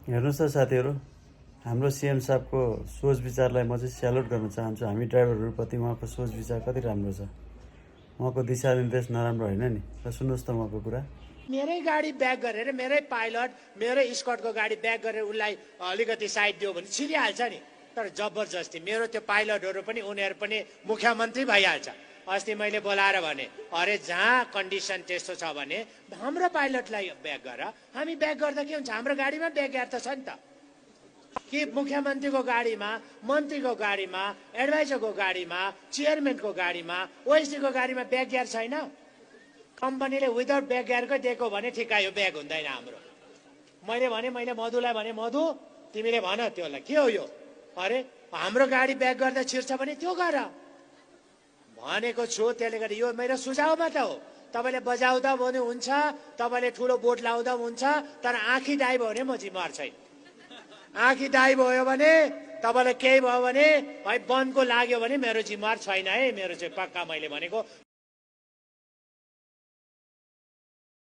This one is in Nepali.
हेर्नुहोस् त साथीहरू, हाम्रो सीएम साहबको सोच विचारलाई म चाहिँ स्यालुट गर्न चाहन्छु। हामी ड्राइभरहरूप्रति उहाँको सोच विचार कति राम्रो छ। उहाँको दिशानिर्देश नराम्रो होइन नि। र सुन्नुहोस् त उहाँको कुरा। मेरै गाडी ब्याक गरेर मेरै पाइलट मेरै स्कटको गाडी ब्याक गरेर उसलाई अलिकति साइड दियो भने छिरिहाल्छ नि। तर जबरजस्ती मेरो त्यो पाइलटहरू पनि उनीहरू पनि मुख्यमन्त्री भइहाल्छ। अस्ति मैले बोलाएर भने अरे जहाँ कन्डिसन त्यस्तो छ भने हाम्रो पाइलटलाई ब्याक गर। हामी ब्याक गर्दा के हुन्छ, हाम्रो गाडीमा ब्याक गियर त छ नि त। कि मुख्यमन्त्रीको गाडीमा, मन्त्रीको गाडीमा, एडभाइजरको गाडीमा, चेयरम्यानको गाडीमा, ओएसडीको गाडीमा ब्याक गियर छैन? कम्पनीले विदाउट ब्याक गियरकै दिएको भने ठिकै हो, ब्याक हुँदैन हाम्रो। मैले मधुलाई भने मधु तिमीले भन त्योलाई के हो यो। अरे हाम्रो गाडी ब्याक गर्दा छिर्छ भने त्यो गर भनेको छु। त्यसले गर्दा यो मेरो सुझाव मात्र हो। तपाईँले बजाउँदा पनि हुन्छ, तपाईँले ठुलो बोर्ड लाउँदा हुन्छ, तर आँखी दाइ भयो भने म जिम्मेवार छैन। आँखी दाइ भयो भने तपाईँलाई केही भयो भने है बनको लाग्यो भने मेरो जिम्मेवार छैन है। मेरो चाहिँ पक्का मैले भनेको।